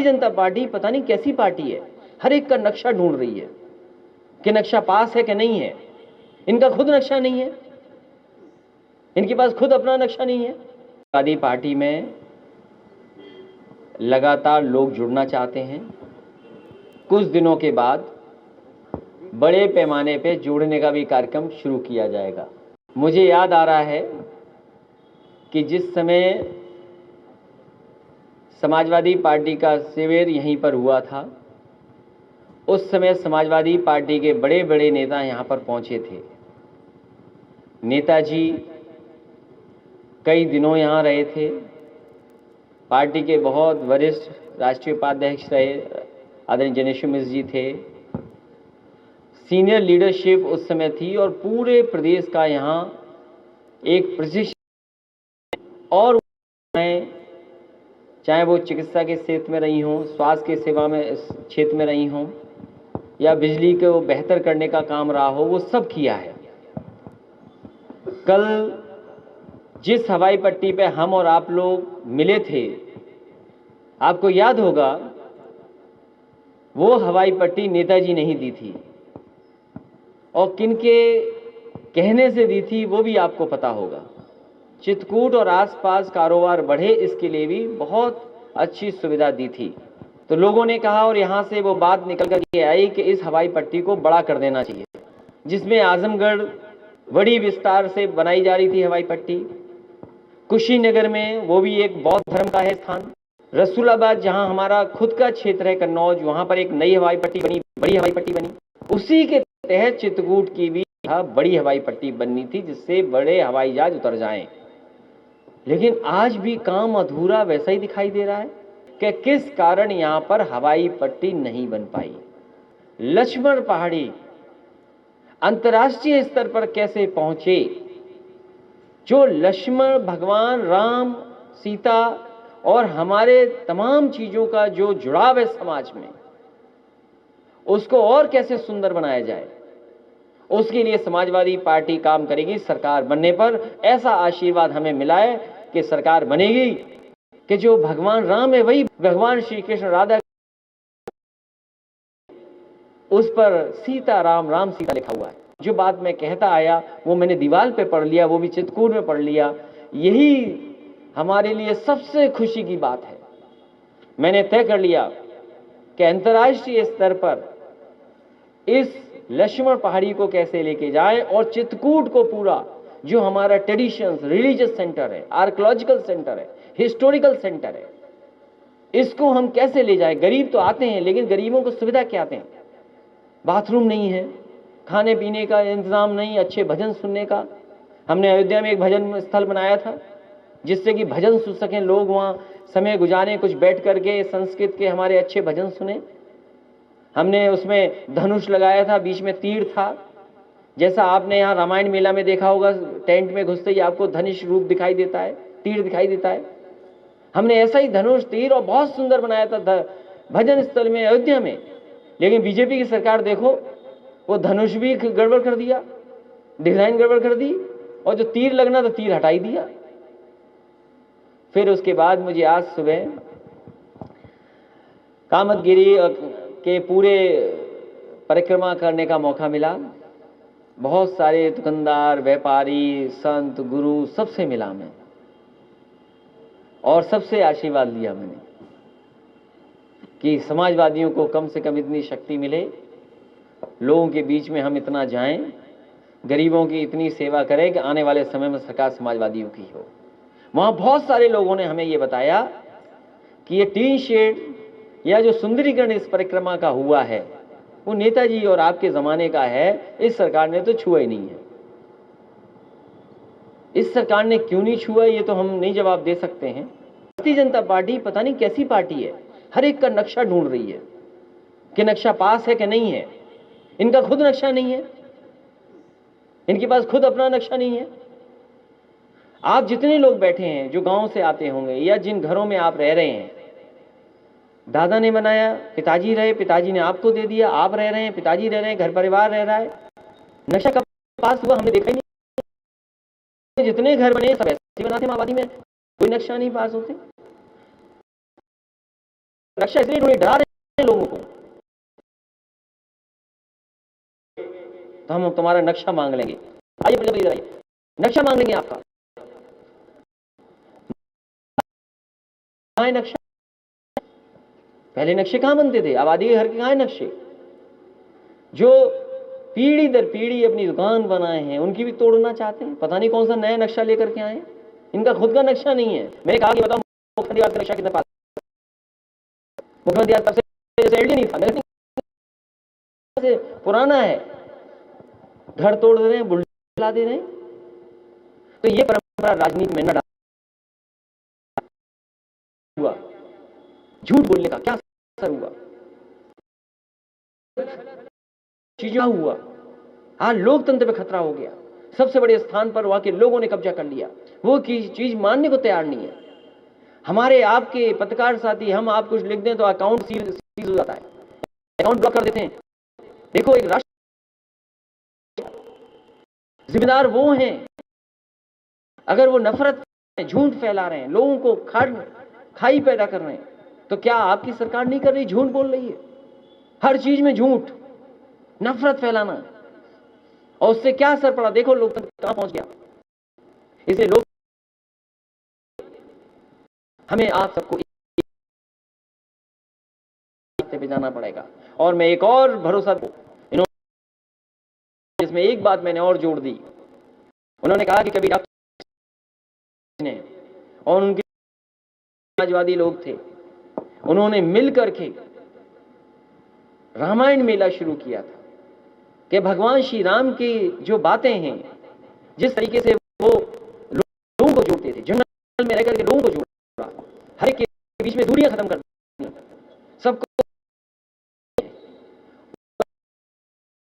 Bharatiya Janata party पता नहीं कैसी पार्टी है, हर एक का नक्शा ढूंढ रही है कि नक्शा पास है कि नहीं है। इनका खुद नक्शा नहीं है, इनके पास खुद अपना नक्शा नहीं है। आदि पार्टी में लगातार लोग जुड़ना चाहते हैं। कुछ दिनों के बाद बड़े पैमाने पे जोड़ने का भी कार्यक्रम शुरू किया जाएगा। मुझे याद आ रहा है कि जिस समय समाजवादी पार्टी का शिविर यहीं पर हुआ था, उस समय समाजवादी पार्टी के बड़े बड़े नेता यहाँ पर पहुँचे थे। नेताजी कई दिनों यहाँ रहे थे। पार्टी के बहुत वरिष्ठ राष्ट्रीय उपाध्यक्ष रहे आदरणीय जनेश्वर मिश्र जी थे। सीनियर लीडरशिप उस समय थी और पूरे प्रदेश का यहाँ एक प्रशिक्षण और चाहे वो चिकित्सा के क्षेत्र में रही हों, स्वास्थ्य के सेवा में क्षेत्र में रही हों, या बिजली को बेहतर करने का काम रहा हो, वो सब किया है। कल जिस हवाई पट्टी पे हम और आप लोग मिले थे, आपको याद होगा, वो हवाई पट्टी नेताजी नहीं दी थी और किनके कहने से दी थी वो भी आपको पता होगा। चित्रकूट और आसपास कारोबार बढ़े, इसके लिए भी बहुत अच्छी सुविधा दी थी। तो लोगों ने कहा और यहाँ से वो बात निकल कर के आई कि इस हवाई पट्टी को बड़ा कर देना चाहिए, जिसमें आजमगढ़ बड़ी विस्तार से बनाई जा रही थी हवाई पट्टी। कुशीनगर में वो भी एक बौद्ध धर्म का है स्थान। रसूलाबाद जहाँ हमारा खुद का क्षेत्र है कन्नौज, वहाँ पर एक नई हवाई पट्टी बनी, बड़ी हवाई पट्टी बनी। उसी के तहत चित्रकूट की भी बड़ी हवाई पट्टी बननी थी, जिससे बड़े हवाई जहाज उतर जाएं। लेकिन आज भी काम अधूरा वैसा ही दिखाई दे रहा है कि किस कारण यहाँ पर हवाई पट्टी नहीं बन पाई। लक्ष्मण पहाड़ी अंतर्राष्ट्रीय स्तर पर कैसे पहुंचे? जो लक्ष्मण, भगवान राम, सीता और हमारे तमाम चीजों का जो जुड़ाव है समाज में, उसको और कैसे सुंदर बनाया जाए, उसके लिए समाजवादी पार्टी काम करेगी। सरकार बनने पर ऐसा आशीर्वाद हमें मिला है कि सरकार बनेगी कि जो भगवान राम है वही भगवान श्री कृष्ण राधा, उस पर सीता राम, राम सीता लिखा हुआ है। जो बात मैं कहता आया वो मैंने दीवार पे पढ़ लिया, वो भी चित्रकूट में पढ़ लिया। यही हमारे लिए सबसे खुशी की बात है। मैंने तय कर लिया कि अंतर्राष्ट्रीय स्तर पर इस लक्ष्मण पहाड़ी को कैसे लेके जाए और चित्रकूट को पूरा जो हमारा ट्रेडिशंस, रिलीजियस सेंटर है, आर्कियोलॉजिकल सेंटर है, हिस्टोरिकल सेंटर है, इसको हम कैसे ले जाए। गरीब तो आते हैं, लेकिन गरीबों को सुविधा क्या दें? बाथरूम नहीं है, खाने पीने का इंतजाम नहीं, अच्छे भजन सुनने का। हमने अयोध्या में एक भजन स्थल बनाया था जिससे कि भजन सुन सकें लोग, वहाँ समय गुजारें, कुछ बैठ करके संस्कृत के हमारे अच्छे भजन सुने। हमने उसमें धनुष लगाया था, बीच में तीर था, जैसा आपने यहाँ रामायण मेला में देखा होगा, टेंट में घुसते ही आपको धनुष रूप दिखाई देता है, तीर दिखाई देता है। हमने ऐसा ही धनुष, तीर और बहुत सुंदर बनाया था भजन स्थल में अयोध्या में। लेकिन बीजेपी की सरकार देखो, वो धनुष भी गड़बड़ कर दिया, डिजाइन गड़बड़ कर दी, और जो तीर लगना था तीर हटाई दिया। फिर उसके बाद मुझे आज सुबह कामतगिरी के पूरे परिक्रमा करने का मौका मिला। बहुत सारे दुकानदार, व्यापारी, संत, गुरु, सबसे मिला मैं और सबसे आशीर्वाद लिया मैंने कि समाजवादियों को कम से कम इतनी शक्ति मिले, लोगों के बीच में हम इतना जाएं, गरीबों की इतनी सेवा करें कि आने वाले समय में सरकार समाजवादियों की हो। वहां बहुत सारे लोगों ने हमें ये बताया कि ये टीन शेड या जो सुंदरीकरण इस परिक्रमा का हुआ है वो नेताजी और आपके जमाने का है, इस सरकार ने तो छुआ ही नहीं है। इस सरकार ने क्यों नहीं छुआ, ये तो हम नहीं जवाब दे सकते हैं। भारतीय जनता पार्टी पता नहीं कैसी पार्टी है, हर एक का नक्शा ढूंढ रही है कि नक्शा पास है कि नहीं है। इनका खुद नक्शा नहीं है, इनके पास खुद अपना नक्शा नहीं है। आप जितने लोग बैठे हैं जो गांव से आते होंगे या जिन घरों में आप रह रहे हैं, दादा ने बनाया, पिताजी रहे, पिताजी ने आपको दे दिया, आप रह रहे हैं, पिताजी रह रहे हैं, घर परिवार रह रहा है। नक्शा कब पास हुआ हमने देखा ही नहीं। जितने घर बने सब ऐसे बनाते, माओवादी में कोई नक्शा नहीं पास होते। नक्शा इसलिए उन्हें डरा रहे हैं लोगों को, तो हम तुम्हारा नक्शा मांग लेंगे। आइए इधर आइए, नक्शा मांग लेंगे आपका। कहाँ है नक्शा? पहले नक्शे कहां बनते थे? आबादी के घर के कहां है नक्शे? जो पीढ़ी दर पीढ़ी अपनी दुकान बनाए हैं उनकी भी तोड़ना चाहते हैं। पता नहीं कौन सा नया नक्शा लेकर के आए, इनका खुद का नक्शा नहीं है। मैंने कहा कि बताओ मुख्यमंत्री का नक्शा कितने पास? मुख्यमंत्री आज तब से एलडी नहीं था, से पुराना है। घर तोड़ दे रहे हैं, बुलडोजर चला दे रहे हैं। तो ये परंपरा राजनीति में न हुआ। झूठ बोलने का क्या असर हुआ? चीजें हुआ, आज लोकतंत्र पे खतरा हो गया। सबसे बड़े स्थान पर वहां के लोगों ने कब्जा कर लिया, वो चीज मानने को तैयार नहीं है। हमारे आपके पत्रकार साथी, हम आप कुछ लिख दें तो अकाउंट सीज हो जाता है, अकाउंट ब्लॉक कर देते हैं। देखो, एक राष्ट्र जिम्मेदार वो हैं, अगर वो नफरत झूठ फैला रहे हैं, लोगों को खाई पैदा कर रहे हैं, तो क्या आपकी सरकार नहीं कर रही? झूठ बोल रही है, हर चीज में झूठ, नफरत फैलाना, और उससे क्या असर पड़ा? देखो लोकतंत्र कहां पहुंच गया। इसलिए लोग, हमें आप सबको पे जाना पड़ेगा। और मैं एक और भरोसा दूं, जिसमें एक बात मैंने और जोड़ दी। उन्होंने कहा कि कभी डॉक्टर ने और उनके समाजवादी लोग थे, उन्होंने मिलकर के रामायण मेला शुरू किया था कि भगवान श्री राम की जो बातें हैं, जिस तरीके से वो लोगों को जोड़ते थे, जंगल में रहकर के लोगों को जोड़ा, हर एक के बीच में दूरियां खत्म कर दी, सबको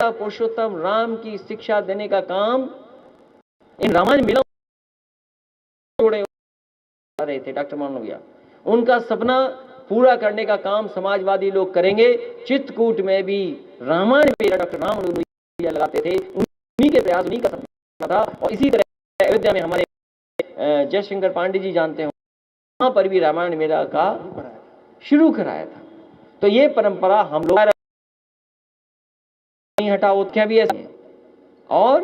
पुरुषोत्तम राम की शिक्षा देने का काम इन रामायण मेलों जोड़े रहे थे डॉक्टर मालवीय। उनका सपना पूरा करने का काम समाजवादी लोग करेंगे। चित्रकूट में भी रामायण मेला डॉक्टर राम लगाते थे, उन्हीं के प्रयास, उन्हीं का सपना था। और इसी तरह अयोध्या में हमारे जयशंकर पांडे जी जानते हो, वहां पर भी रामायण मेला का शुरू कराया था। तो ये परंपरा हम लोग नहीं हटाओ, क्या भी ऐसा है, और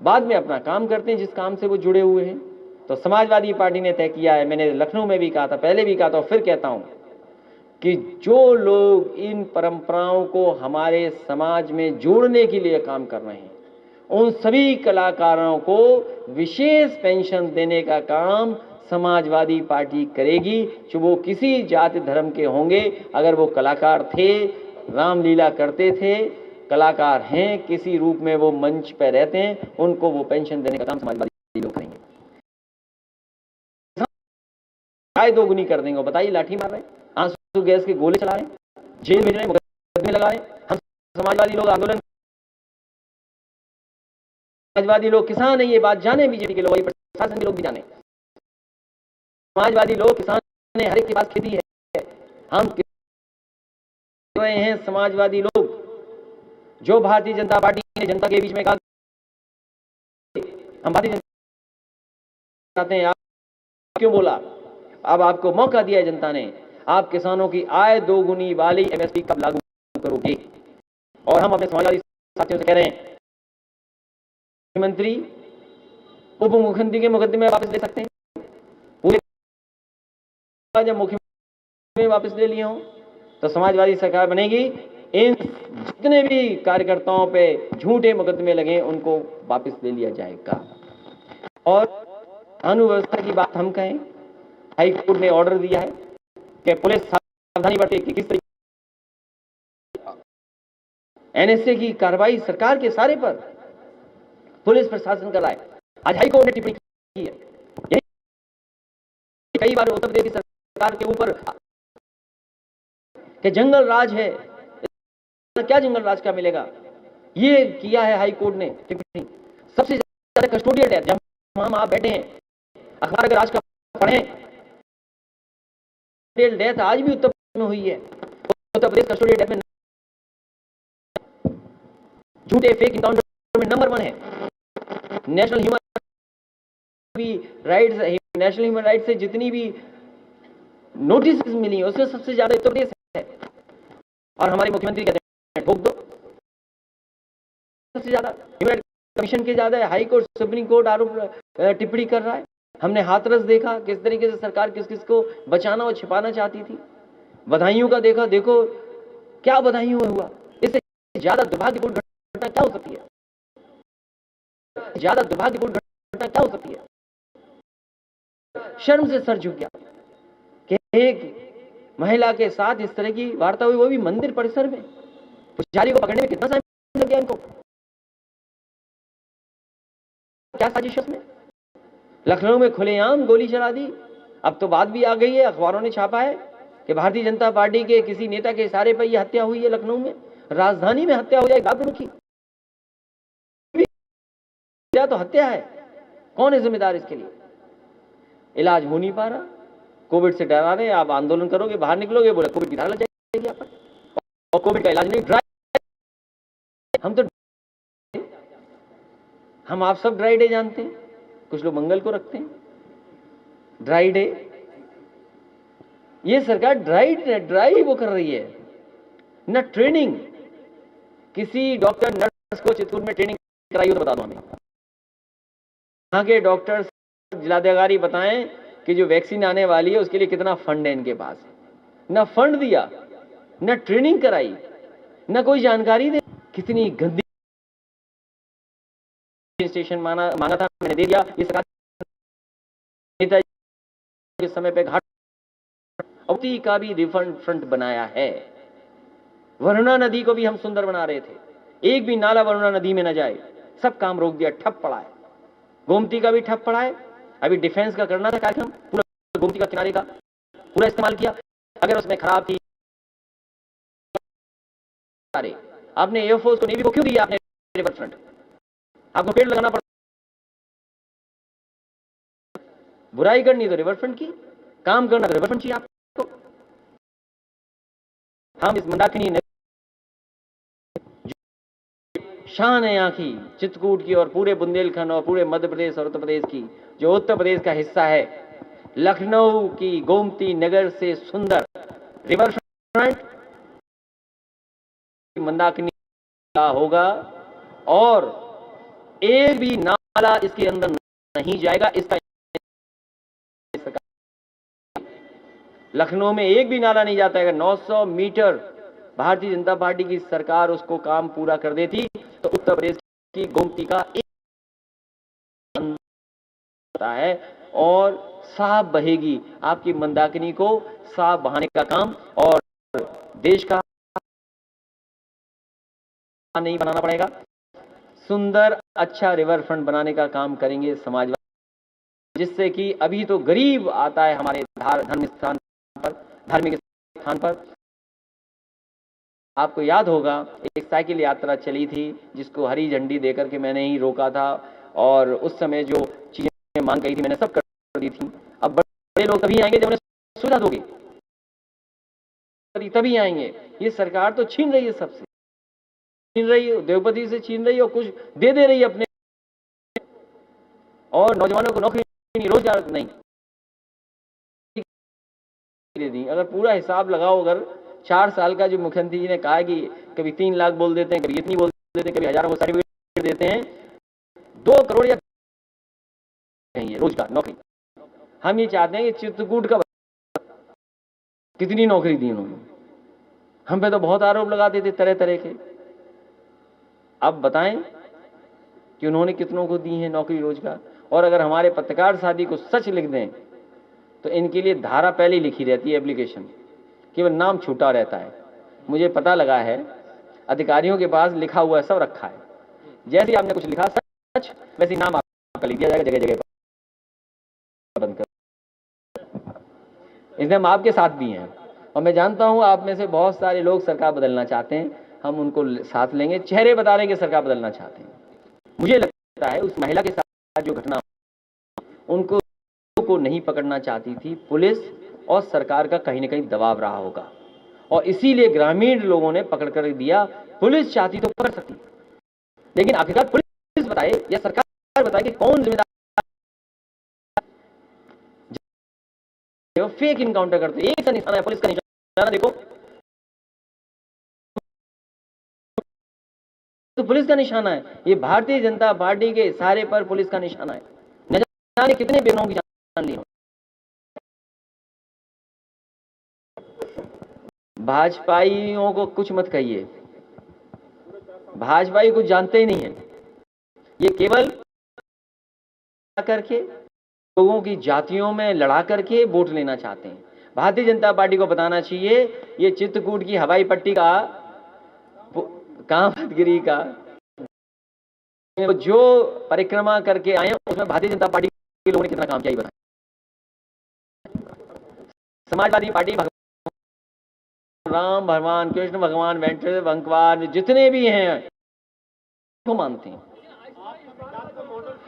बाद में अपना काम करते हैं जिस काम से वो जुड़े हुए हैं। तो समाजवादी पार्टी ने तय किया है, मैंने लखनऊ में भी कहा था, पहले भी कहा था और फिर कहता हूं, कि जो लोग इन परंपराओं को हमारे समाज में जोड़ने के लिए काम कर रहे हैं, उन सभी कलाकारों को विशेष पेंशन देने का काम समाजवादी पार्टी करेगी, जो वो किसी जाति धर्म के होंगे। अगर वो कलाकार थे, रामलीला करते थे, कलाकार हैं, किसी रूप में वो मंच पर रहते हैं, उनको वो पेंशन देने का काम समाजवादी लोग करेंगे। आय दोगुनी कर देंगे। बताइए, लाठी मार रहे हैं, आंसू गैस के गोले चला रहे हैं, जेल भेज रहे हैं, मुकदमे लगा रहे हैं। हम समाजवादी लोग आंदोलन, समाजवादी लोग किसान है, ये बात जाने, बीजेपी के लोग, प्रशासन के लोग भी जाने, समाजवादी लोग किसान है, हर एक के पास खेती है। हम हैं समाजवादी लोग, जो भारतीय जनता पार्टी ने जनता के बीच में कहा हम भारतीय जनता चाहते हैं, आप क्यों बोला? अब आपको मौका दिया है जनता ने, आप किसानों की आय दोगुनी वाली एमएसपी कब लागू करोगे? और हम अपने समाजवादी साथियों से कह रहे हैं, मुख्यमंत्री उप मुख्यमंत्री के मुकदमे वापस ले सकते हैं। पूरे जब मुख्यमंत्री वापस ले लिए हों तो समाजवादी सरकार बनेगी। इन जितने भी कार्यकर्ताओं पे झूठे मुकदमे लगे उनको वापस ले लिया जाएगा। और कानून व्यवस्था की बात हम कहें, हाई कोर्ट ने ऑर्डर दिया है कि पुलिस सावधानी बरते कि किस तरीके एनएसए की कार्रवाई सरकार के सारे पर पुलिस प्रशासन कर रहा है। आज हाई कोर्ट ने टिप्पणी की है, कई बार उत्तर प्रदेश की सरकार के ऊपर कि जंगल राज है, क्या जंगल राज का मिलेगा, ये किया है हाई कोर्ट ने टिप्पणी। सबसे ज्यादा कस्टोडियल डेथ, जब हम आप बैठे हैं, अखबार अगर आज का पढ़ें, कस्टोडियल डेथ आज भी उत्तर प्रदेश में हुई है। उत्तर प्रदेश कस्टोडियल डेथ में झूठे फेक इनकाउंटर में नंबर 1 है। National human rights, national human rights से जितनी भी, नोटिस मिली है उसमें सबसे ज्यादा उत्तर प्रदेश है, और हमारे मुख्यमंत्री कहते हैं ठोक दो। सबसे ज्यादा कमीशन के ज्यादा है, हाई कोर्ट सुप्रीम कोर्ट आरोप टिप्पणी कर रहा है। हमने हाथरस देखा किस तरीके से सरकार किस किस को बचाना और छिपाना चाहती थी। बधाइयों का देखा, देखो क्या बधाइयों हुआ। इससे ज्यादा दुर्भाग्यपूर्ण घटना क्या हो सकती है, ज्यादा दुर्भाग्यपूर्ण घटना क्या हो सकती है। शर्म से सर झुक गया कि एक महिला के साथ इस तरह की वार्ता हुई, वो भी मंदिर परिसर में। पुजारी को पकड़ने में कितना समय लग गया इनको, क्या साजिश है उसमें। लखनऊ में खुलेआम गोली चला दी। अब तो बात भी आ गई है, अखबारों ने छापा है कि भारतीय जनता पार्टी के किसी नेता के इशारे पर यह हत्या हुई है। लखनऊ में, राजधानी में हत्या हो जाए, बात की तो हत्या है, कौन है जिम्मेदार इसके लिए। इलाज हो नहीं पा रहा, कोविड से डरा रहे, आप आंदोलन करोगे बाहर निकलोगे बोले कोविड की धारा लग जाएगी आप पर, और कोविड का इलाज नहीं। ड्राई, हम आप सब ड्राई डे जानते हैं, कुछ लोग मंगल को रखते हैं ड्राई डे। ये सरकार ड्राई वो कर रही है न। ट्रेनिंग किसी डॉक्टर नर्स को चित्रकूट में ट्रेनिंग कराई हो तो बता दो हमें। यहाँ के डॉक्टर्स जिलाधिकारी बताएं कि जो वैक्सीन आने वाली है उसके लिए कितना फंड है इनके पास। न फंड दिया, न ट्रेनिंग कराई, न कोई जानकारी दे। कितनी गंदी स्टेशन मांगा था, मैंने दे दिया। ये सरकार के समय पे घाट अवती का भी रिफंड फ्रंट बनाया है। वरुणा नदी को भी हम सुंदर बना रहे थे, एक भी नाला वरुणा नदी में न जाए, सब काम रोक दिया, ठप पड़ा है। गोमती का भी ठप पड़ा है। अभी डिफेंस का करना था कार्यक्रम, पूरा गोमती का किनारे का पूरा इस्तेमाल किया। अगर उसमें खराब थी, अरे आपने एयरफोर्स को, नेवी को क्यों दिया आपने रिवर फ्रंट? आपको पेड़ लगाना पड़ा, बुराई करनी तो रिवर फ्रंट की, काम करना तो रिवर फ्रंट चाहिए आपको। हम इस मंदाकिनी शान है यहाँ की, चित्रकूट की और पूरे बुंदेलखंड और पूरे मध्य प्रदेश और उत्तर प्रदेश की, जो उत्तर प्रदेश का हिस्सा है। लखनऊ की गोमती नगर से सुंदर रिवर फ्रंट मंदाकिनी का होगा, और एक भी नाला इसके अंदर नहीं जाएगा। इसका लखनऊ में एक भी नाला नहीं जाता है। अगर 900 मीटर भारतीय जनता पार्टी की सरकार उसको काम पूरा कर देती तो उत्तर प्रदेश की गोमती का एक है और साफ बहेगी। आपकी मंदाकिनी को साफ बहाने का काम, और देश का नहीं बनाना पड़ेगा, सुंदर अच्छा रिवर फ्रंट बनाने का काम करेंगे समाजवादी, जिससे कि अभी तो गरीब आता है हमारे धार्मिक स्थान पर। आपको याद होगा एक साइकिल यात्रा चली थी जिसको हरी झंडी देकर के मैंने ही रोका था, और उस समय जो चीजें मांग गई थी मैंने सब कर दी थी। अब बड़े लोग तभी आएंगे जब उन्हें सुविधा दोगे, तभी आएंगे। ये सरकार तो छीन रही है, सबसे छीन रही है, उद्योगपति से छीन रही है और कुछ दे रही है अपने, और नौजवानों को नौकरी नहीं, रोजगार नहीं दे दी। अगर पूरा हिसाब लगाओ, अगर 4 साल का जो मुख्यमंत्री जी ने कहा है कि कभी 3 लाख बोल देते हैं, कभी इतनी बोल देते हैं, कभी हजारों को सर्टिफिकेट देते हैं, 2 करोड़ या रोजगार नौकरी। हम ये चाहते हैं कि चित्रकूट का कितनी नौकरी दी उन्होंने, हम पे तो बहुत आरोप लगाते थे तरह तरह के। अब बताएं कि उन्होंने कितनों को दी है नौकरी रोजगार। और अगर हमारे पत्रकार साथी को सच लिख दें तो इनके लिए धारा पहले ही लिखी रहती है एप्लीकेशन, केवल नाम छूटा रहता है। मुझे पता लगा है अधिकारियों के पास लिखा हुआ सब रखा है, जैसे ही आपने कुछ लिखा सच, वैसे नाम आपका लिख दिया जाएगा जगह जगह पर बंद कर। इसलिए हम आपके साथ भी हैं, और मैं जानता हूं आप में से बहुत सारे लोग सरकार बदलना चाहते हैं, हम उनको साथ लेंगे। चेहरे बता रहे हैं कि सरकार बदलना चाहते हैं। मुझे लगता है उस महिला के साथ जो घटना, उनको को नहीं पकड़ना चाहती थी पुलिस, और सरकार का कहीं ना कहीं दबाव रहा होगा, और इसीलिए ग्रामीण लोगों ने पकड़ कर दिया। पुलिस चाहती तो पकड़ सकती, लेकिन आखिरकार पुलिस बताए या सरकार बताए कि कौन जिम्मेदार हो, फेक इनकाउंटर करते हो। एक का निशाना है, पुलिस का निशाना देखो तो पुलिस का निशाना है। ये भारतीय जनता पार्टी के इशारे पर पुलिस का निशाना है। न जाने कितने बेगुनाहों की जान ली हो। भाजपाइयों को कुछ मत कहिए, भाजपाई कुछ जानते ही नहीं है। ये केवल करके लोगों की जातियों में लड़ा करके वोट लेना चाहते हैं। भारतीय जनता पार्टी को बताना चाहिए ये चित्रकूट की हवाई पट्टी का कामतगिरी का जो परिक्रमा करके आए उसमें भारतीय जनता पार्टी के लोगों ने कितना काम किया ये बताएं। समाजवादी पार्टी राम भगवान, कृष्ण भगवान, वेंकटेश्वर भगवान जितने भी हैं को मानते हैं।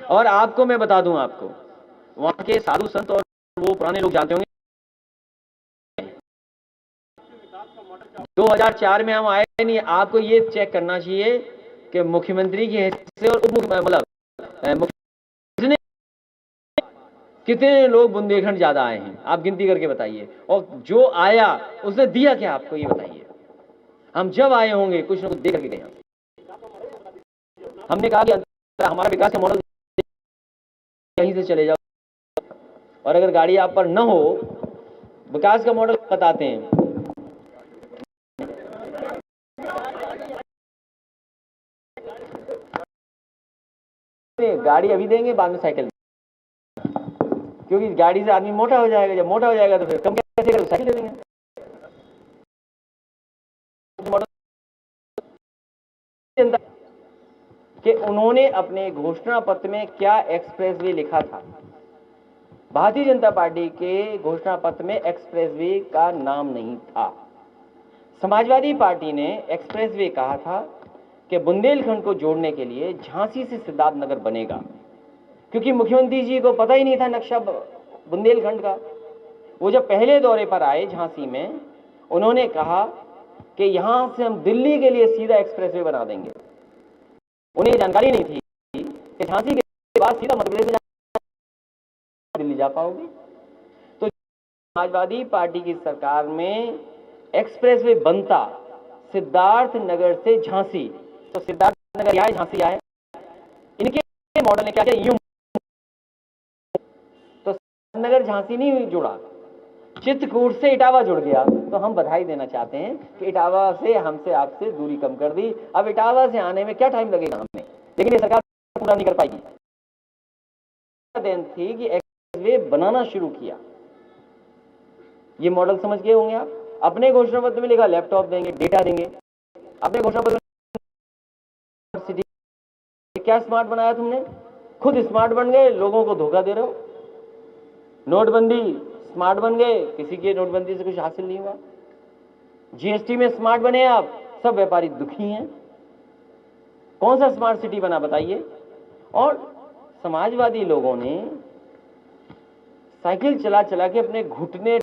और आपको मैं बता दूं, आपको वहां के साधु संत और वो पुराने लोग जानते होंगे 2004 में हम आए नहीं। आपको ये चेक करना चाहिए कि मुख्यमंत्री की हैसियत से और मतलब कितने लोग बुंदेलखंड ज्यादा आए हैं, आप गिनती करके बताइए। और जो आया उसने दिया क्या आपको ये बताइए। हम जब आए होंगे कुछ ना कुछ दे करके गए। हमने कहा कि हमारा विकास का मॉडल कहीं से चले जाओ, और अगर गाड़ी आप पर न हो, विकास का मॉडल बताते हैं। गाड़ी अभी देंगे, बाद में साइकिल, क्योंकि गाड़ी से आदमी मोटा हो जाएगा। जब मोटा हो जाएगा तो फिर कम कैसे करें, साइकिल दे देंगे। कि उन्होंने अपने घोषणा पत्र में क्या एक्सप्रेसवे लिखा था। भारतीय जनता पार्टी के घोषणा पत्र में एक्सप्रेसवे का नाम नहीं था। समाजवादी पार्टी ने एक्सप्रेसवे कहा था कि बुंदेलखंड को जोड़ने के लिए झांसी से सिद्धार्थनगर बनेगा, क्योंकि मुख्यमंत्री जी को पता ही नहीं था नक्शा बुंदेलखंड का। वो जब पहले दौरे पर आए झांसी में, उन्होंने कहा कि यहां से हम दिल्ली के लिए सीधा एक्सप्रेसवे बना देंगे। उन्हें जानकारी नहीं थी कि झांसी के बाद सीधा मध्य प्रदेश में दिल्ली जा पाओगे। तो समाजवादी पार्टी की सरकार में एक्सप्रेसवे बनता सिद्धार्थनगर से झांसी, तो सिद्धार्थनगर आए, झांसी आए। इनके मॉडल ने क्या किया, यूं तो सिद्धार्थनगर झांसी नहीं जुड़ा, चित्रकूट से इटावा जुड़ गया। तो हम बधाई देना चाहते हैं कि इटावा से हमसे आपसे दूरी कम कर दी। अब इटावा से आने में क्या टाइम लगेगा हमें, लेकिन ये सरकार पूरा नहीं कर पाएगी। देन थी कि एक्सप्रेसवे बनाना शुरू किया। ये मॉडल समझ गए होंगे आप। अपने घोषणा पत्र में लिखा लैपटॉप देंगे, डेटा देंगे। अपने घोषणा पत्र सिटी क्या स्मार्ट बनाया तुमने, खुद स्मार्ट बन गए, लोगों को धोखा दे रहे हो। नोटबंदी स्मार्ट बन गए, किसी के नोटबंदी से कुछ हासिल नहीं हुआ। जीएसटी में स्मार्ट बने आप, सब व्यापारी दुखी हैं। कौन सा स्मार्ट सिटी बना बताइए। और समाजवादी लोगों ने साइकिल चला चला के अपने घुटने,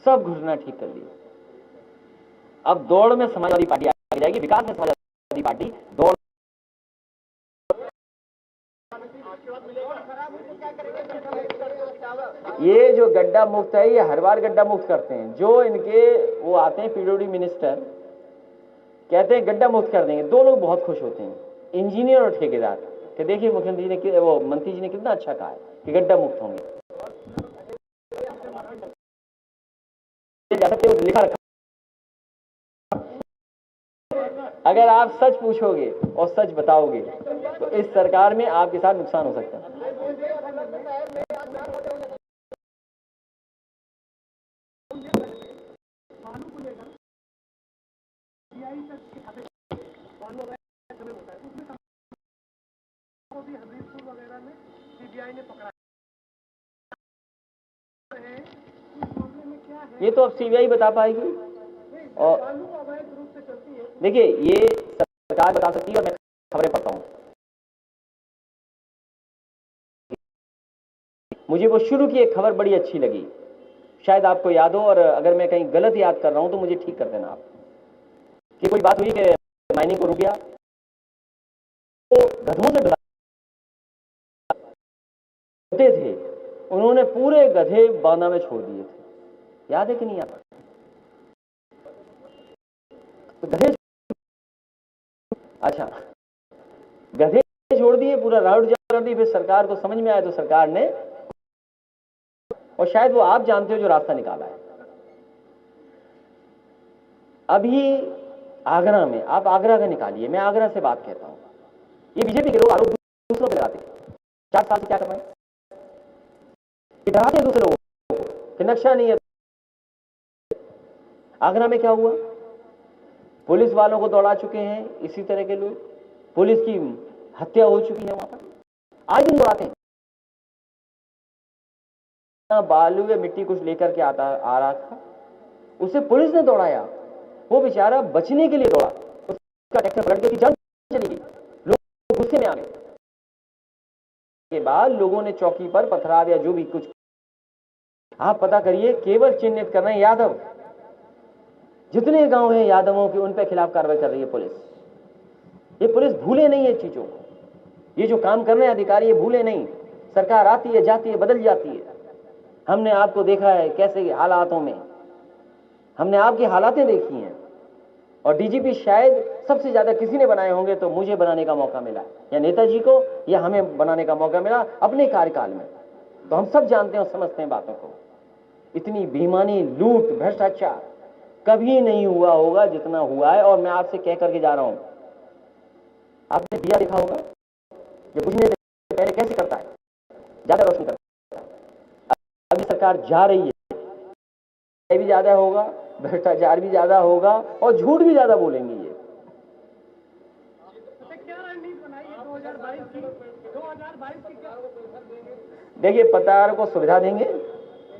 सब घुटना ठीक कर लिया। अब दौड़ में समाजवादी पार्टी आगे जाएगी, विकास में समाजवादी पार्टी दौड़। ये जो गड्ढा मुक्त है, ये हर बार गड्ढा मुक्त करते हैं। जो इनके वो आते हैं पीडब्ल्यूडी मिनिस्टर, कहते हैं गड्ढा मुक्त कर देंगे। दो लोग बहुत खुश होते हैं, इंजीनियर और ठेकेदार, कि देखिए मुख्यमंत्री ने, वो मंत्री जी ने कितना अच्छा कहा है कि गड्ढा मुक्त होंगे। लिखा रखा, अगर आप सच पूछोगे और सच बताओगे तो इस सरकार में आपके साथ नुकसान हो सकता है। ये तो अब सीबीआई बता पाएगी। और देखिए ये सरकार बता सकती है, और मैं खबरें पढ़ता हूं। मुझे वो शुरू की एक खबर बड़ी अच्छी लगी, शायद आपको याद हो, और अगर मैं कहीं गलत याद कर रहा हूं तो मुझे ठीक कर देना आप। कि कोई बात हुई कि माइनिंग को रुक गया, तो गधों से थे उन्होंने पूरे गधे बांदा में छोड़ दिए थे। याद है कि नहीं याद? तो गधे, अच्छा, गधे छोड़ दिए, पूरा राउट कर दी। फिर सरकार को समझ में आया तो सरकार ने, और शायद वो आप जानते हो जो रास्ता निकाला है। अभी आगरा में, आप आगरा का निकालिए, मैं आगरा से बात कहता हूं। ये बीजेपी के लोग आरोप दूसरों पे लगाते हैं। 4 साल से क्या कर रहे हैं? डराते हैं दूसरे लोगों को कि नक्शा नहीं है। आगरा में क्या हुआ? पुलिस वालों को दौड़ा चुके हैं इसी तरह के लोग, पुलिस की हत्या हो चुकी है वहां पर, आज दिन दौड़ाते हैं। बालू या मिट्टी कुछ लेकर के आ रहा था, उसे पुलिस ने दौड़ाया, वो बेचारा बचने के लिए दौड़ा, उसका ट्रैक्टर पलट गई, जान चली गई, लोग गुस्से में आ गए। के बाद लोगों ने चौकी पर पथराव या जो भी कुछ, आप पता करिए, केवल चिन्हित कर रहे हैं यादव। जितने गांव हैं यादवों के, उन पे खिलाफ कार्रवाई कर रही है पुलिस। ये पुलिस भूले नहीं है चीजों को, ये जो काम कर रहे हैं अधिकारी ये भूले नहीं। सरकार आती है, जाती है, बदल जाती है। हमने आपको देखा है कैसे हालातों में, हमने आपकी हालातें देखी हैं। और डीजीपी शायद सबसे ज्यादा किसी ने बनाए होंगे तो मुझे बनाने का मौका मिला, या नेताजी को, या हमें बनाने का मौका मिला अपने कार्यकाल में। तो हम सब जानते हैं और समझते हैं बातों को। इतनी बेईमानी, लूट, भ्रष्टाचार कभी नहीं हुआ होगा जितना हुआ है। और मैं आपसे कह करके जा रहा हूं, आपने दिया देखा होगा, ये बुझने से पहले कैसे करता है, ज्यादा रोशनी करता है। अभी सरकार जा रही है, भी ज्यादा होगा, भ्रष्टाचार भी ज्यादा होगा, और झूठ भी ज्यादा बोलेंगे ये। देखिए, पत्रकारों को सुविधा देंगे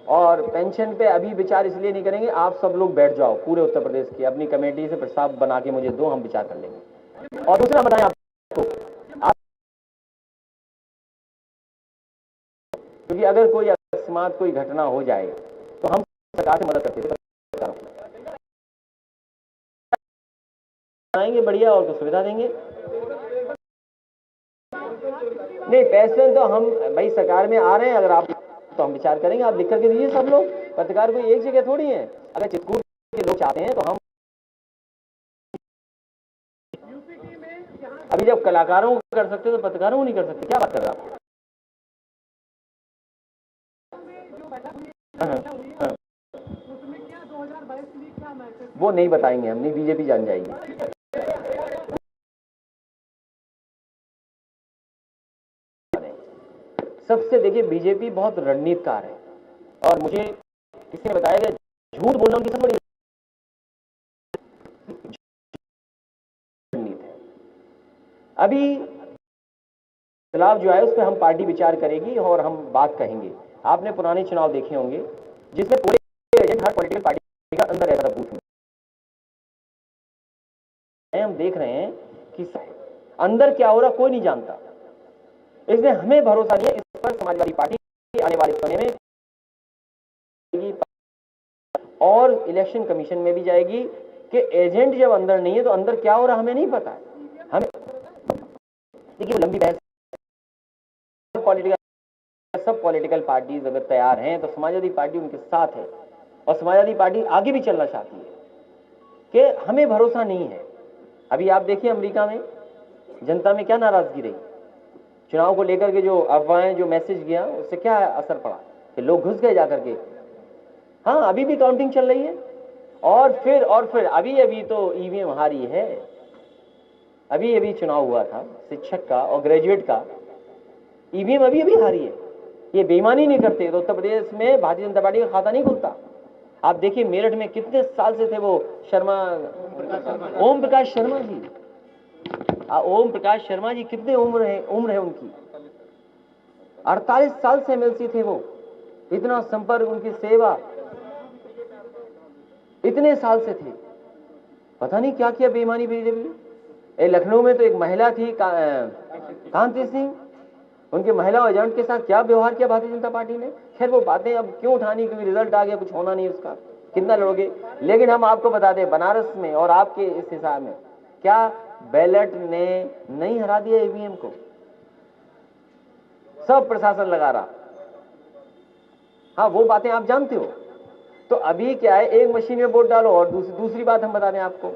और पेंशन पे अभी विचार इसलिए नहीं करेंगे, आप सब लोग बैठ जाओ पूरे उत्तर प्रदेश की अपनी कमेटी से, प्रस्ताव बना के मुझे दो, हम विचार कर लेंगे। और दूसरा बताएं आपको, क्योंकि अगर कोई अकस्मात कोई घटना हो जाए तो हम सरकार से मदद करते थे, आएंगे बढ़िया, और कुछ सुविधा देंगे। नहीं, पैसे तो हम भाई सरकार में आ रहे हैं, अगर आप तो हम विचार करेंगे, आप लिख करके दीजिए सब लोग। पत्रकार कोई एक जगह थोड़ी है, अगर चित्रकूट के लोग चाहते हैं तो हम, अभी जब कलाकारों को कर सकते तो पत्रकारों को नहीं कर सकते, क्या बात कर रहा आप? वो नहीं बताएंगे हम, नहीं, बीजेपी जान जाएगी। सबसे देखिए, बीजेपी बहुत रणनीतिकार है, और मुझे किसी ने बताया कि झूठ बोलना उनकी सबसे बड़ी रणनीति है। अभी बदलाव जो है उस पर हम पार्टी विचार करेगी और हम बात कहेंगे। आपने पुराने चुनाव देखे होंगे जिसमें पूरे एजेंट हर पॉलिटिकल पार्टी का अंदर रहता था बूथ में। हम देख रहे हैं कि अंदर क्या हो रहा कोई नहीं जानता, इसलिए हमें भरोसा नहीं है इस पर समाजवादी पार्टी आने वाले समय में, और इलेक्शन कमीशन में भी जाएगी कि एजेंट जब अंदर नहीं है तो अंदर क्या हो रहा हमें नहीं पता है। हमें देखिए, लंबी बहस, सब पॉलिटिकल पार्टीज अगर तैयार हैं तो समाजवादी पार्टी उनके साथ है, और समाजवादी पार्टी आगे भी चलना चाहती है कि हमें भरोसा नहीं है। अभी आप देखिए अमेरिका में जनता में क्या नाराजगी रही, चुनाव को लेकर के जो अफवाहें, जो मैसेज गया, उससे क्या असर पड़ा कि लोग घुस गए जाकर के। हाँ, अभी भी काउंटिंग चल रही है, और फिर अभी तो ईवीएम हारी है। अभी चुनाव हुआ था शिक्षक का और ग्रेजुएट का, ईवीएम अभी हारी है। ये बेईमानी नहीं करते तो उत्तर प्रदेश में भारतीय जनता पार्टी का खाता नहीं खुलता। आप देखिए मेरठ में कितने साल से थे वो शर्मा, ओम प्रकाश शर्मा जी, ओम प्रकाश शर्मा जी कितने उम्र है उनकी, 48 साल से एमएलसी थे वो, इतना संपर्क, उनकी सेवा इतने साल से थे। पता नहीं क्या किया बेईमानी बीजेपी। लखनऊ में तो एक महिला थी कांति सिंह, उनके महिला एजेंट के साथ क्या व्यवहार किया भारतीय जनता पार्टी ने। खैर वो बातें अब क्यों उठानी, क्योंकि रिजल्ट आ गया, कुछ होना नहीं उसका, कितना लड़ोगे। लेकिन हम आपको बता दें, बनारस में और आपके इस हिसाब में क्या बैलेट ने नहीं हरा दिया ईवीएम को? सब प्रशासन लगा रहा, हाँ, वो बातें आप जानते हो। तो अभी क्या है, एक मशीन में वोट डालो, और दूसरी बात हम बता दें आपको,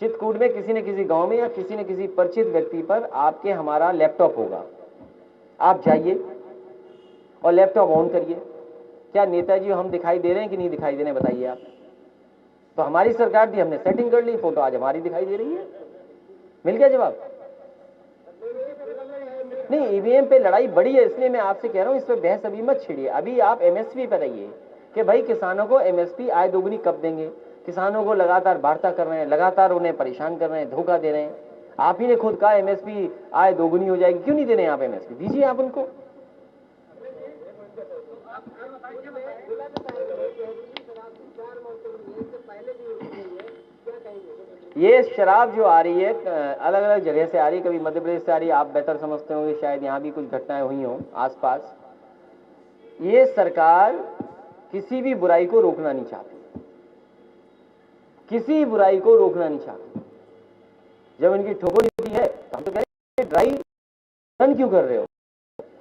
चित्रकूट में किसी न किसी गांव में या किसी न किसी परिचित व्यक्ति पर आपके हमारा लैपटॉप होगा, आप जाइए और लैपटॉप ऑन करिए। क्या नेताजी हम दिखाई दे रहे हैं कि नहीं दिखाई दे रहे हैं, बताइए आप। तो हमारी सरकार थी, हमने सेटिंग कर ली, फोटो आज हमारी दिखाई दे रही है। मिल गया जवाब। नहीं, ईवीएम पे लड़ाई बड़ी है, इसलिए मैं आपसे कह रहा हूं इस पर बहस अभी मत छिड़िए। अभी आप एमएसपी पर रहिए कि भाई किसानों को एमएसपी आय दोगुनी कब देंगे। किसानों को लगातार वार्ता कर रहे हैं, लगातार उन्हें परेशान कर रहे हैं, धोखा दे रहे हैं। आप ही ने खुद कहा एमएसपी आय दोगुनी हो जाएगी, क्यों नहीं दे रहे हैं आप एमएसपी? दीजिए आप उनको। ये शराब जो आ रही है अलग अलग जगह से आ रही है, कभी मध्य प्रदेश से आ रही है, आप बेहतर समझते होंगे, शायद यहाँ भी कुछ घटनाएं हुई हों आसपास। ये सरकार किसी भी बुराई को रोकना नहीं चाहती, किसी बुराई को रोकना नहीं चाहती। जब इनकी ठोकर होती है तो हम तो कह रहे हैं ड्राई रन क्यों कर रहे हो?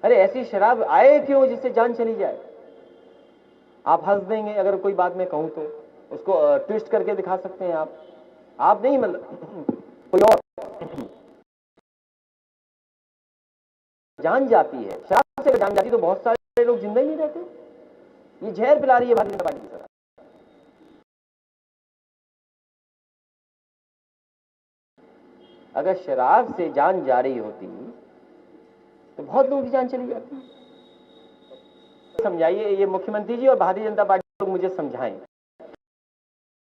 अरे ऐसी शराब आए क्यों जिससे जान चली जाए? आप हंस देंगे अगर कोई बात मैं कहूं तो, उसको ट्विस्ट करके दिखा सकते हैं आप नहीं, मतलब कोई और जान जाती है। शराब से जान जाती तो बहुत सारे लोग जिंदा ही नहीं रहते। ये जहर पिला रही है भारतीय जनता पार्टी की सरकार। अगर शराब से जान जा रही होती तो बहुत लोगों की जान चली जाती। समझाइए, ये मुख्यमंत्री जी और भारतीय जनता पार्टी लोग मुझे समझाएं,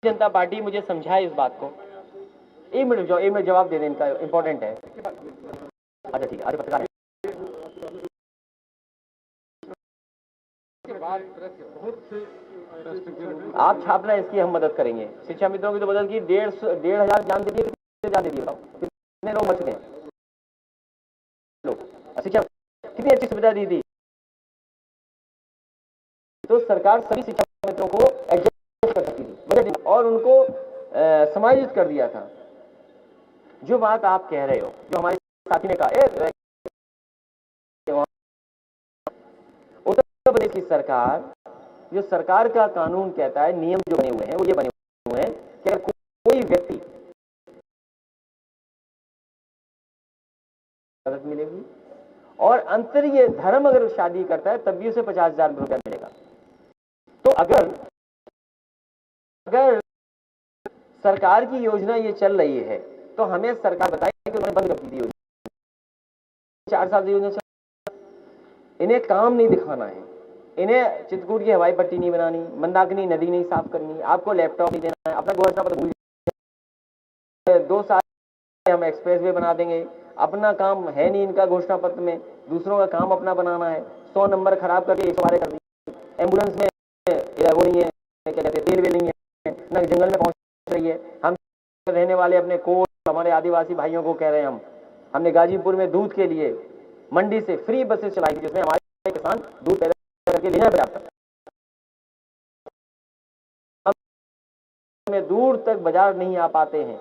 जनता पार्टी मुझे समझाए इस बात को। एक मिनट जवाब दे दें, इनका इंपॉर्टेंट है। अच्छा ठीक है, आज पत्रकार आप छापना, इसकी हम मदद करेंगे। शिक्षा मित्रों की तो मदद की, 1,500 जान दे दिए, कितने जान दे दिए, कितने लोग मर चुके हैं? लोग शिक्षा कितनी अच्छी सुविधा दी थी, तो सरकार सभी शिक्षा मित्रों को एडजस्ट कर सकती थी और उनको समायोजित कर दिया था। जो बात आप कह रहे हो, जो हमारे साथी ने कहा, उत्तर प्रदेश की सरकार, जो सरकार का कानून कहता है, नियम जो बने हुए हैं वो ये बने हुए हैं कि अगर कोई व्यक्ति मदद मिलेगी, और अंतरीय धर्म अगर शादी करता है तब भी उसे 50,000 रुपया मिलेगा। तो अगर सरकार की योजना ये चल रही है तो हमें सरकार बताए कि उन्होंने बंद कर दी थी योजना, 4 साल से योजना चल। इन्हें काम नहीं दिखाना है, इन्हें चित्रकूट की हवाई पट्टी नहीं बनानी, मंदाकिनी नदी नहीं साफ करनी, आपको लैपटॉप नहीं देना है, अपना घोषणा पत्र भूल जाए। 2 साल हम एक्सप्रेस वे बना देंगे, अपना काम है नहीं इनका घोषणा पत्र में, दूसरों का काम अपना बनाना है। 100 नंबर खराब करके 112 कर दी। एम्बुलेंस में वो नहीं है, क्या कहते हैं, तेल भी नहीं है, न जंगल में पहुंच रही है। हम रहने वाले अपने कोट हमारे आदिवासी भाइयों को कह रहे हैं, हमने गाजीपुर में दूध के लिए मंडी से फ्री बसेस चलाई थी, जिसमें हमारे किसान दूध पैदा करके लेना पर्याप्त में दूर तक बाजार नहीं आ पाते हैं।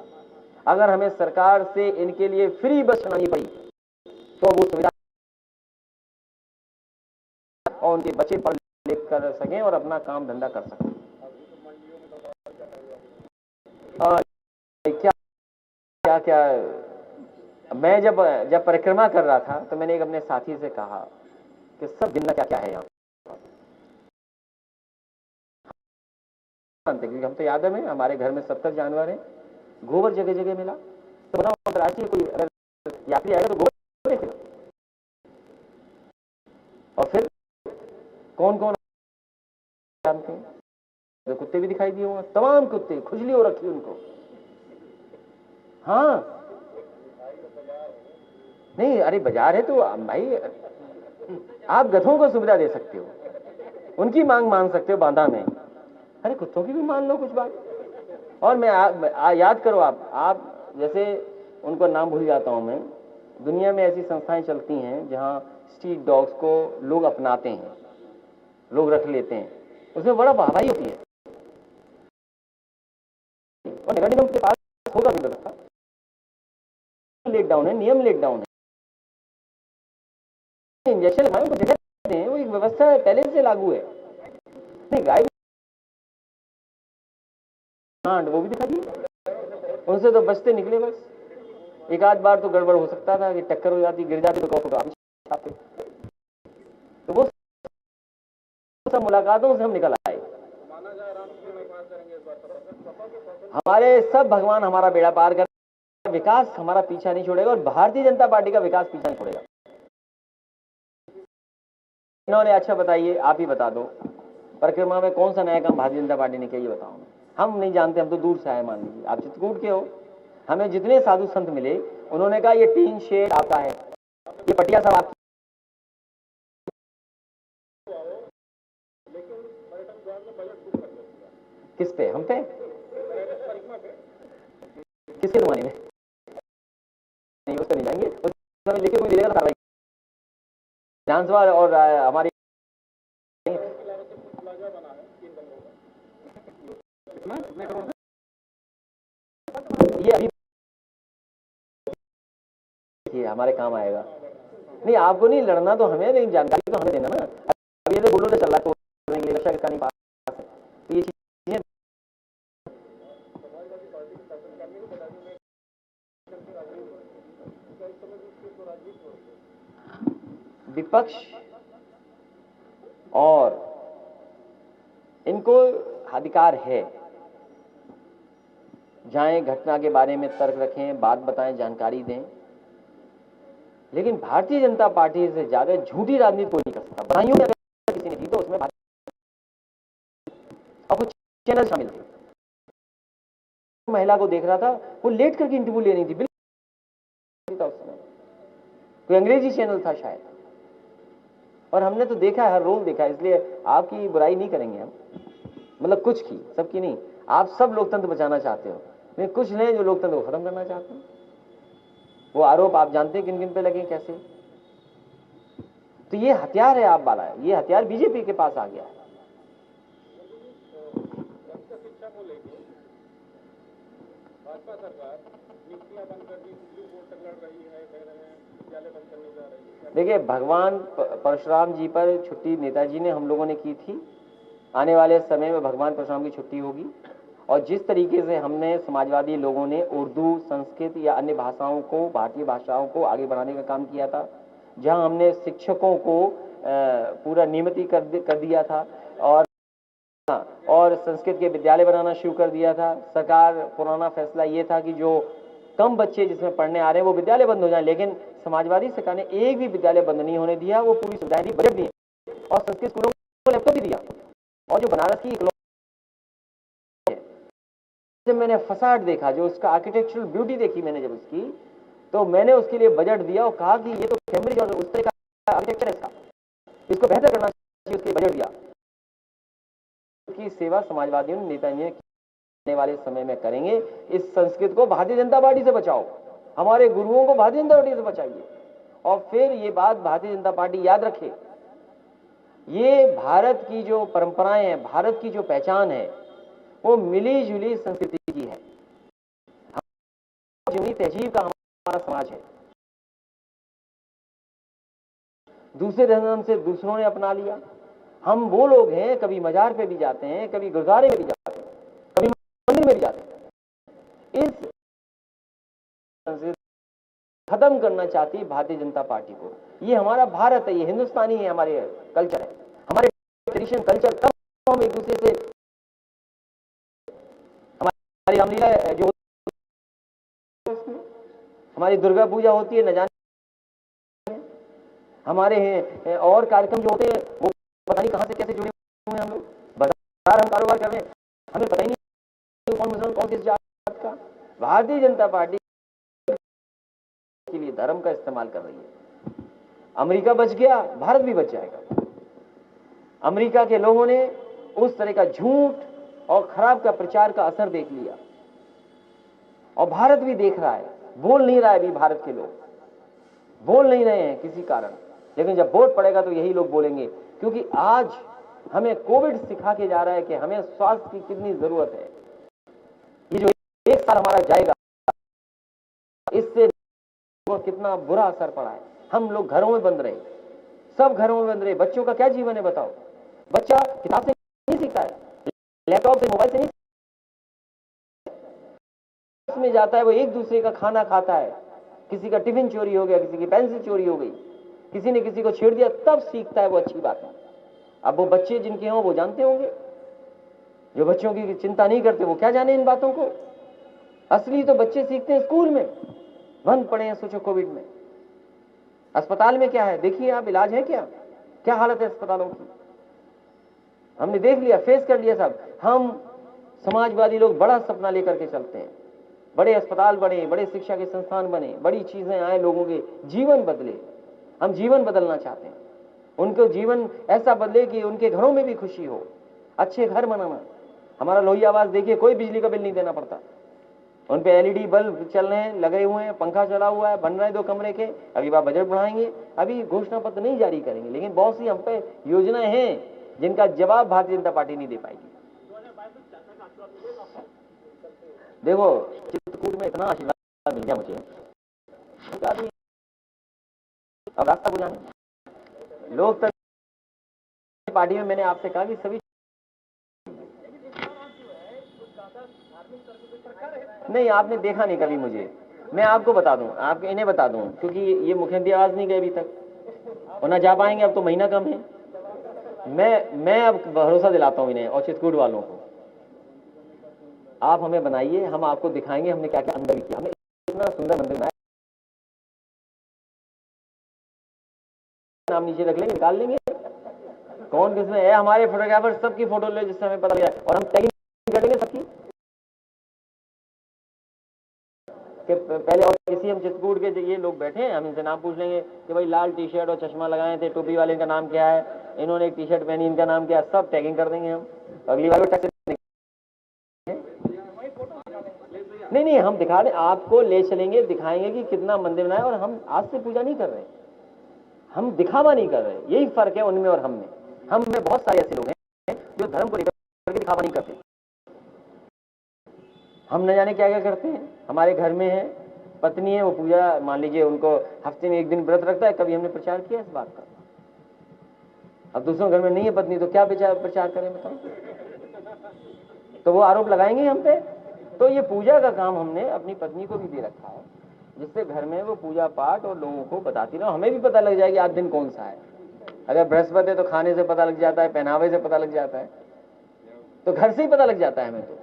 अगर हमें सरकार से इनके लिए फ्री बस चलानी पड़ी तो वो सुविधा और उनके बच्चे पढ़ लिख कर सकें और अपना काम धंधा कर सकें। क्या क्या क्या मैं जब परिक्रमा कर रहा था तो मैंने एक अपने साथी से कहा कि सब गिनना क्या क्या है यहाँ, क्योंकि हम तो यादव हैं, हमारे घर में 70 जानवर हैं, गोबर जगह जगह मिला। तो बताओ अंतर्राष्ट्रीय कोई अगर यात्री आएगा तो गोबर देखेगा। और फिर कौन कौन जानते हैं, तो कुत्ते भी दिखाई दिए होंगे, तमाम कुत्ते, खुजली हो रखी उनको। हाँ नहीं, अरे बाजार है तो भाई आप गधों को सुविधा दे सकते हो, उनकी मांग मान सकते हो बांधा में, अरे कुत्तों की भी मान लो कुछ बात। और मैं याद करो आप जैसे उनको नाम भूल जाता हूं मैं, दुनिया में ऐसी संस्थाएं चलती हैं जहां स्ट्रीट डॉग्स को लोग अपनाते हैं, लोग रख लेते हैं, उसमें बड़ा वाहवाही होती है। और नगर निगम के पास होगा भी व्यवस्था, लेट डाउन है, नियम लेट डाउन है, इंजेक्शन लगाए उनको जगह दें, वो एक व्यवस्था पहले से लागू है। नहीं, गाय वो भी दिखा दिए, उनसे तो बचते निकले बस। एक आध बार तो गड़बड़ हो सकता था कि टक्कर हो जाती, गिर जाती तो कॉफी आप छापते। तो वो सब मुलाकातों से हम निकल आए। हमारे सब भगवान हमारा बेड़ा पार कर, विकास हमारा पीछा नहीं छोड़ेगा और भारतीय जनता पार्टी का विकास पीछा नहीं छोड़ेगा। इन्होंने, अच्छा बताइए, आप ही बता दो, परिक्रमा में कौन सा नया काम भारतीय जनता पार्टी ने किया, ये बताओ। हम नहीं जानते, हम तो दूर से आए, मान लीजिए आप चित्रकूट के हो। हमें जितने साधु संत मिले, उन्होंने कहा ये टीन शेड आपका है, ये पटिया सब आपकी। किस पे? हम पे? किसके जमाने में? नहीं, उस पर नहीं जाएंगे, उस समय लेके कोई मिलेगा तो कार्रवाई। विधानसभा और हमारी ये अभी ये हमारे काम आएगा। नहीं, आपको नहीं लड़ना तो हमें, नहीं जानकारी तो हमें देना ना। अभी ये बोलो तो चल रहा है रक्षा किसका नहीं पास है, तो ये चीजें विपक्ष और इनको अधिकार है, जाएं घटना के बारे में तर्क रखें, बात बताएं, जानकारी दें, लेकिन भारतीय जनता पार्टी से ज्यादा झूठी राजनीति कोई नहीं कर सकता। बधाइयों में अगर किसी ने दी तो उसमें अब कुछ चैनल शामिल थे। महिला को देख रहा था, वो लेट करके इंटरव्यू ले रही थी, बिल्कुल उस समय कोई अंग्रेजी चैनल था शायद। और हमने तो देखा है, हर रोल देखा है, इसलिए आपकी बुराई नहीं करेंगे हम, मतलब कुछ की, सबकी नहीं। आप सब लोकतंत्र बचाना चाहते हो, लेकिन कुछ नहीं जो लोकतंत्र को खत्म करना चाहते हैं। वो आरोप आप जानते हैं किन किन पे लगे कैसे। तो ये हथियार है आप वाला, ये हथियार बीजेपी के पास आ गया है। भाजपा सरकार नीतियां बंद कर दी, सुप्रीम कोर्ट तक लड़ रही है, कह रहे हैं विद्यालय बंद करने जा रही है। देखिए, भगवान परशुराम जी पर छुट्टी नेताजी ने, हम लोगों ने की थी। आने वाले समय में भगवान परशुराम की छुट्टी होगी। और जिस तरीके से हमने, समाजवादी लोगों ने उर्दू, संस्कृत या अन्य भाषाओं को, भारतीय भाषाओं को आगे बढ़ाने का काम किया था, जहां हमने शिक्षकों को पूरा नियमित कर दिया था और संस्कृत के विद्यालय बनाना शुरू कर दिया था। सरकार पुराना फैसला ये था कि जो कम बच्चे जिसमें पढ़ने आ रहे हैं वो विद्यालय बंद हो जाए, लेकिन समाजवादी सरकार ने एक भी विद्यालय बंद नहीं होने दिया। वो पूरी सुविधाएं दी, बजट दिए और संस्कृत स्कूलों को लैपटॉप भी दिया। और जो बनारस की, जब मैंने फसाड देखा, जो उसका आर्किटेक्चरल ब्यूटी देखी मैंने जब उसकी, तो मैंने उसके लिए बजट दिया और कहा कि ये तो कैम्ब्रिज और उस तरह का आर्किटेक्चर है, इसका, इसको बेहतर करना चाहिए, उसके बजट दिया। की सेवा समाजवादियों ने, नेताजी ने आने वाले समय में करेंगे। इस संस्कृत को भारतीय जनता पार्टी से बचाओ, हमारे गुरुओं को भारतीय जनता पार्टी से बचाइए। और फिर ये बात भारतीय जनता पार्टी याद रखे, ये भारत की जो परंपराएं हैं, भारत की जो पहचान है, वो मिली जुली संस्कृति की है, जुनी तहजीब का हमारा समाज है। दूसरे धर्म से दूसरों ने अपना लिया। हम वो लोग हैं, कभी मजार पे भी जाते हैं, कभी गुरुद्वारे में भी जाते हैं, कभी मंदिर में भी जाते हैं। इस खत्म करना चाहती है भारतीय जनता पार्टी को। ये हमारा भारत है, ये हिंदुस्तानी है, हमारे कल्चर है, हमारे ट्रेडिशन कल्चर। तब हम एक दूसरे से, हमारी रामलीला जो हमारी दुर्गा पूजा होती है, न जाने हमारे और कार्यक्रम जो होते हैं वो पता नहीं कहां से कैसे जुड़े हुए हैं। हम लोग बाजार, हम कारोबार कर रहे हैं, हमें पता ही नहीं कौन मुसलमान कौन किस जात का। भारतीय जनता पार्टी के लिए धर्म का इस्तेमाल कर रही है। अमेरिका बच गया, भारत भी बच जाएगा। अमेरिका के लोगों ने उस तरह का झूठ और खराब का प्रचार का असर देख लिया और भारत भी देख रहा है। बोल नहीं रहा है अभी, भारत के लोग बोल नहीं रहे हैं किसी कारण, लेकिन जब वोट पड़ेगा तो यही लोग बोलेंगे। क्योंकि आज हमें कोविड सिखा के जा रहा है कि हमें स्वास्थ्य की कितनी जरूरत है। ये जो एक साल हमारा जाएगा, इससे कितना बुरा असर पड़ा है। हम लोग घरों में बंद रहे, सब घरों में बंद रहे। बच्चों का क्या जीवन है बताओ? बच्चा किताब से नहीं लैपटॉप से, मोबाइल से नहीं में जाता है, वो एक दूसरे का खाना खाता है, किसी का टिफिन चोरी हो गया, किसी की पेंसिल चोरी हो गई, किसी ने किसी को छेड़ दिया, तब सीखता है, वो अच्छी बात है। अब वो बच्चे जिनके हों वो जानते होंगे, जो बच्चों की चिंता नहीं करते वो क्या जाने इन बातों को। असली तो बच्चे सीखते हैं स्कूल में, बंद पड़े हैं, सोचो कोविड में। अस्पताल में क्या है देखिए आप, इलाज है क्या, क्या हालत है अस्पतालों की, हमने देख लिया, फेस कर लिया सब। हम समाजवादी लोग बड़ा सपना लेकर के चलते हैं, बड़े अस्पताल बने, बड़े शिक्षा के संस्थान बने, बड़ी चीजें आए, लोगों के जीवन बदले। हम जीवन बदलना चाहते हैं, उनको जीवन ऐसा बदले कि उनके घरों में भी खुशी हो, अच्छे घर बनाना। हमारा लोहिया आवास देखिए, कोई बिजली का बिल नहीं देना पड़ता, उन पे एलईडी बल्ब चल रहे हैं, लगे हुए हैं, पंखा चला हुआ है, बन रहे हैं 2 कमरे के। अभी बात बजट बढ़ाएंगे, अभी घोषणा पत्र नहीं जारी करेंगे, लेकिन बहुत सी हम पे योजनाएं हैं जिनका जवाब भारतीय जनता पार्टी नहीं दे पाएगी। देखो चित्रकूट में इतना आशीर्वाद मिल गया मुझे, अब रास्ता बुझाने लोग तक पार्टी में, मैंने आपसे कहा कि सभी नहीं, आपने देखा नहीं कभी मुझे, मैं आपको बता दूं, आपके इन्हें बता दूं, क्योंकि ये मुख्यमंत्री आवाज नहीं गए अभी तक और ना जा पाएंगे, अब तो महीना कम है। मैं अब भरोसा दिलाता हूं इन्हें और चित्रकूट वालों को, आप हमें बनाइए, हम आपको दिखाएंगे हमने क्या क्या अंदर किया। हमने इतना सुंदर मंदिर बनाया, नाम नीचे रख लेंगे, निकाल लेंगे कौन किसमें है, हमारे फोटोग्राफर सबकी फोटो ले जिससे हमें पता लगे, और हम टैगिंग कर लेंगे सबकी कि पहले। और किसी हम चित्रकूट के ये लोग बैठे हैं, हम इनसे नाम पूछ लेंगे कि भाई लाल टी शर्ट और चश्मा लगाए थे, टोपी वाले का नाम क्या है, इन्होंने एक टी शर्ट पहनी, इनका नाम क्या है, सब टैगिंग कर देंगे हम। अगली बार नहीं, हम दिखा दें आपको, ले चलेंगे, दिखाएंगे कि कितना मंदिर बनाया, और हम आज से पूजा नहीं कर रहे, हम दिखावा नहीं कर रहे। यही फर्क है उनमें और हम में बहुत सारे ऐसे लोग हैं जो धर्म को लेकर के दिखावा नहीं करते। हम न जाने क्या क्या करते हैं, हमारे घर में है पत्नी है, वो पूजा, मान लीजिए उनको हफ्ते में 1 दिन व्रत रखता है, कभी हमने प्रचार किया इस बात का। अब दूसरों घर में नहीं है पत्नी, तो क्या प्रचार करें बताओ, तो वो आरोप लगाएंगे हम पे। तो ये पूजा का काम हमने अपनी पत्नी को भी दे रखा है, जिससे घर में वो पूजा पाठ और लोगों को बताती रहो, हमें भी पता लग जाएगी आज दिन कौन सा है। अगर बृहस्पति है तो खाने से पता लग जाता है, पहनावे से पता लग जाता है, तो घर से ही पता लग जाता है हमें। तो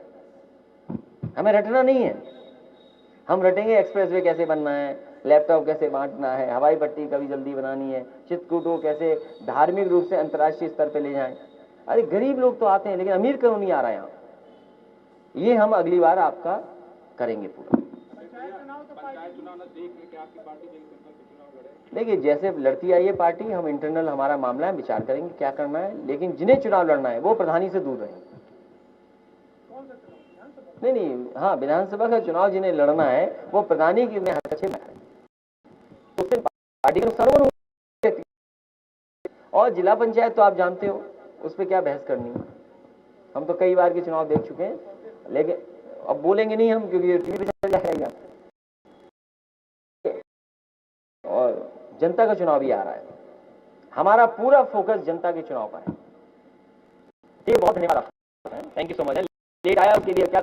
हमें रटना नहीं है, हम रटेंगे एक्सप्रेसवे कैसे बनना है, लैपटॉप कैसे बांटना है, हवाई पट्टी कभी जल्दी बनानी है, चित्रकूट को कैसे धार्मिक रूप से अंतर्राष्ट्रीय स्तर पर ले जाएं। अरे गरीब लोग तो आते हैं, लेकिन अमीर क्यों नहीं आ रहा है यहाँ, ये हम अगली बार आपका करेंगे पूरा। देखिए जैसे लड़ती आई है पार्टी, हम इंटरनल हमारा मामला है, विचार करेंगे क्या करना है, लेकिन जिन्हें चुनाव लड़ना है वो प्रधानी से दूर रहें। नहीं, हाँ, विधानसभा का चुनाव जिन्हें लड़ना है वो प्रधानी की में हस्तक्षेप न करें, उससे पार्टी के नुकसान हो। और जिला पंचायत तो आप जानते हो, उस पर क्या बहस करनी है, हम तो कई बार के चुनाव देख चुके हैं, लेकिन अब बोलेंगे नहीं हम, क्योंकि टीवी पे चल जाएगा। और जनता का चुनाव भी आ रहा है, हमारा पूरा फोकस जनता के चुनाव पर है। ये बहुत धन्यवाद, thank you so much. Late आया उसके लिए क्या